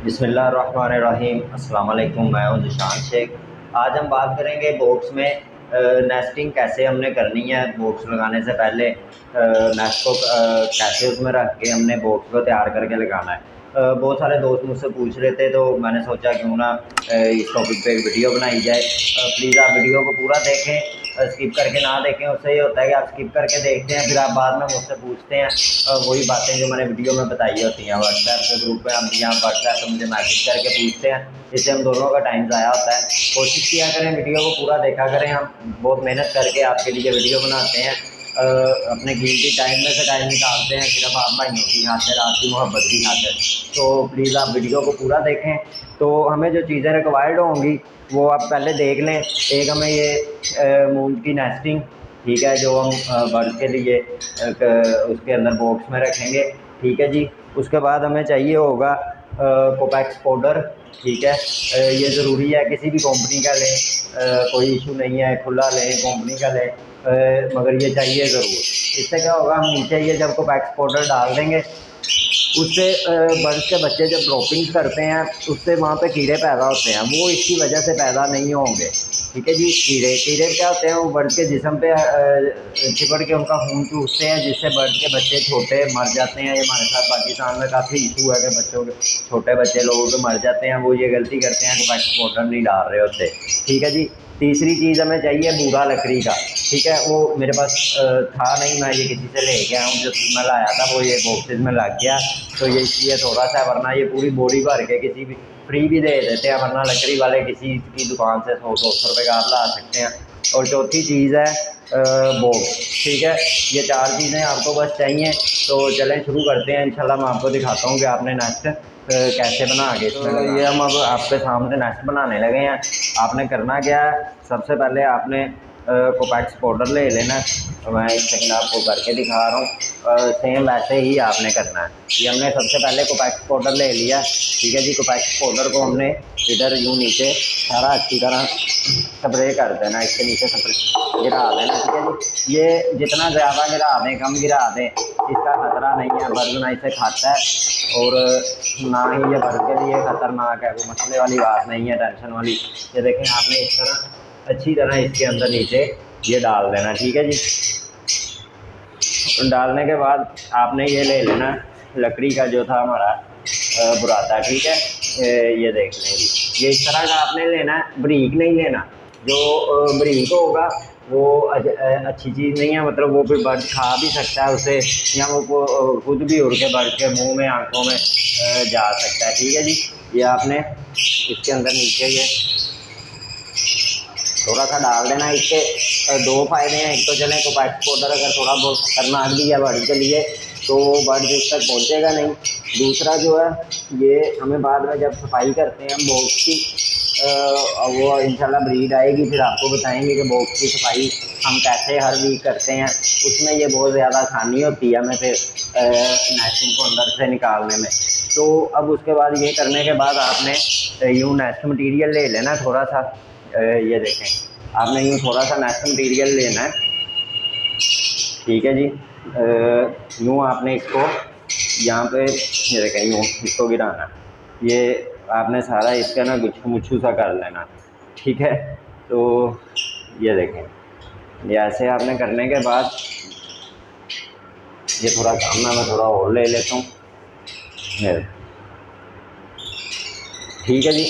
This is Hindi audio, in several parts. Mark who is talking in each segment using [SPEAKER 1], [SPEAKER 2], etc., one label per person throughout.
[SPEAKER 1] बिस्मिल्लाहिर्रहमानिर्रहीम। अस्सलाम वालेकुम। मैं हूं जिशान शेख। आज हम बात करेंगे बॉक्स में नेस्टिंग कैसे हमने करनी है। बॉक्स लगाने से पहले नेस्ट को कैसे उसमें रख के हमने बॉक्स को तैयार करके लगाना है। बहुत सारे दोस्त मुझसे पूछ रहे थे, तो मैंने सोचा क्यों ना इस टॉपिक पे एक वीडियो बनाई जाए। प्लीज़ आप वीडियो को पूरा देखें, स्किप करके ना देखें। उससे ये होता है कि आप स्किप करके देखते हैं, फिर आप बाद में मुझसे पूछते हैं वही बातें जो मैंने वीडियो में बताई होती हैं। व्हाट्सएप के ग्रुप में हम या व्हाट्सएप पर मुझे मैसेज करके पूछते हैं, इससे हम दोनों का टाइम ज़ाया होता है। कोशिश किया करें वीडियो को पूरा देखा करें। हम बहुत मेहनत करके आपके लिए वीडियो बनाते हैं, अपने कीमती टाइम में से टाइम निकालते हैं सिर्फ आप भाइयों की खातिर, आपकी मोहब्बत की खातिर। तो प्लीज़ आप वीडियो को पूरा देखें। तो हमें जो चीज़ें रिक्वायर्ड होंगी वो आप पहले देख लें। एक हमें ये मूंज की नेस्टिंग, ठीक है, जो हम बर्ड के लिए उसके अंदर बॉक्स में रखेंगे, ठीक है जी। उसके बाद हमें चाहिए होगा कोपैक्स पाउडर, ठीक है। ये ज़रूरी है, किसी भी कंपनी का लें, कोई इशू नहीं है, खुला लें, कंपनी का लें, मगर ये चाहिए ज़रूर। इससे क्या होगा, हम नीचे ये जब कोपैक्स पाउडर डाल देंगे, उससे बर्ड्स के बच्चे जब ड्रॉपिंग करते हैं उससे वहाँ पे कीड़े पैदा होते हैं, वो इसकी वजह से पैदा नहीं होंगे, ठीक है जी। कीड़े कीड़े क्या होते हैं, वो बर्ड्स के जिस्म पे चिपट के उनका खून चूसते हैं, जिससे बर्ड्स के बच्चे छोटे मर जाते हैं। ये हमारे साथ पाकिस्तान में काफ़ी इशू है कि बच्चों के छोटे बच्चे लोगों के मर जाते हैं। वो ये गलती करते हैं कि पैक्स पाउडर नहीं डाल रहे होते, ठीक है जी। तीसरी चीज़ हमें चाहिए बूरा लकड़ी का, ठीक है। वो मेरे पास था नहीं, मैं ये किसी से ले गया हूँ। जो मैं लाया था वो ये बॉक्सेस में लग गया, तो ये इसलिए थोड़ा सा, वरना ये पूरी बोरी भर के किसी भी फ्री भी दे देते हैं, वरना लकड़ी वाले किसी की दुकान से 100-200 रुपये का आप ला सकते हैं। और चौथी चीज़ है बॉक्स, ठीक है। ये चार चीज़ें आपको बस चाहिए। तो चलें शुरू करते हैं। इंशाल्लाह मैं आपको दिखाता हूँ कि आपने नेस्ट कैसे बना के इसमें। तो ये हम अब आपके सामने नेस्ट बनाने लगे हैं। आपने करना क्या है, सबसे पहले आपने कोपैक्स पाउडर ले लेना। तो मैं एक सेकंड आपको करके दिखा रहा हूँ। सेम वैसे ही आपने करना है। ये हमने सबसे पहले कोपैक्स पाउडर ले लिया, ठीक है जी। कोपैक्स पाउडर को हमने इधर यूँ नीचे सारा अच्छी तरह स्प्रे कर देना, इसके नीचे स्प्रे गिरा देना, ठीक है जी। ये जितना ज़्यादा गिरा दें, कम गिरा दें, इसका खतरा नहीं है। बर्ड ना इसे खाता है और ना ही ये बर्ड के लिए ख़तरनाक है। वो मसले वाली बात नहीं है, टेंशन वाली। ये देखें, आपने इस तरह अच्छी तरह इसके अंदर नीचे ये डाल देना, ठीक है जी। डालने के बाद आपने ये ले लेना लकड़ी का जो था हमारा बुरादा, ठीक है। ये देख लेंगे, ये इस तरह का आपने लेना है, बारीक नहीं लेना। जो बारीक होगा वो अच्छी चीज़ नहीं है, मतलब वो फिर बर्ड खा भी सकता है उसे, या वो खुद भी उड़ के बर्ड के मुंह में, आंखों में जा सकता है, ठीक है जी। ये आपने इसके अंदर नीचे ये थोड़ा सा डाल देना। इसके दो फायदे हैं। एक तो चलें कोपैक्स पाउडर अगर थोड़ा बहुत खतरनाक भी है बर्ड के लिए, तो बर्ड जिस तक पहुँचेगा नहीं। दूसरा जो है, ये हमें बाद में जब सफाई करते हैं बॉक्स की, वो इंशाल्लाह ब्रीड आएगी, फिर आपको बताएंगे कि बॉक्स की सफाई हम कैसे हर वीक करते हैं। उसमें ये बहुत ज़्यादा आसानी होती है हमें फिर नेस्टिंग को अंदर से निकालने में। तो अब उसके बाद ये करने के बाद आपने यूँ नेस्ट मटीरियल ले लेना थोड़ा सा। ये देखें, आपने यूँ थोड़ा सा नेस्ट मटीरियल लेना है, ठीक है जी। यूँ आपने इसको यहाँ पे ये देखें, यूँ इसको गिराना। ये आपने सारा इसका ना गुच्छू मुच्छू सा कर लेना, ठीक है। तो ये देखें, ये ऐसे आपने करने के बाद ये थोड़ा सामना मैं थोड़ा और ले लेता हूँ, ठीक है जी।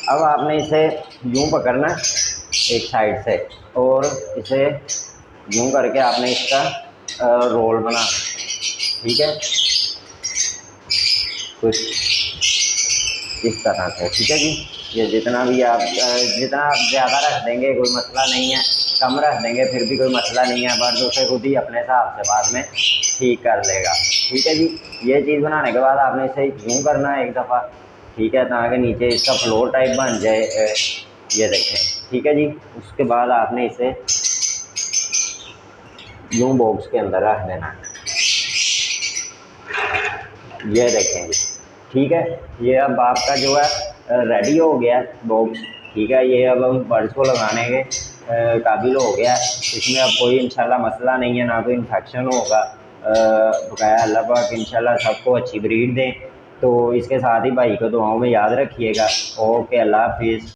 [SPEAKER 1] अब आपने इसे यूँ पकड़ना एक साइड से, और इसे यूँ करके आपने इसका रोल बनाना, ठीक है, कुछ इस तरह से, ठीक है जी। ये जितना भी आप जितना ज़्यादा रख देंगे कोई मसला नहीं है, कम रख देंगे फिर भी कोई मसला नहीं है। बर्ड उसे खुद ही अपने हिसाब से बाद में ठीक कर लेगा, ठीक है जी। ये चीज़ बनाने के बाद आपने इसे यूँ करना है एक दफ़ा, ठीक है, ताकि नीचे इसका फ्लोर टाइप बन जाए। ये देखें, ठीक है जी। उसके बाद आपने इसे यूँ बॉक्स के अंदर रख देना, ये देखें, ठीक है। ये अब आपका जो है रेडी हो गया बॉक्स, ठीक है। ये अब हम बर्ड्स को लगाने के काबिल हो गया। इसमें अब कोई इंशाल्लाह मसला नहीं है, ना कोई इन्फेक्शन होगा। बकाया अल्लाह पाक इंशाल्लाह सबको अच्छी ब्रीड दें। तो इसके साथ ही भाई को दुआओं में याद रखिएगा। ओके, अल्लाह हाफिज़।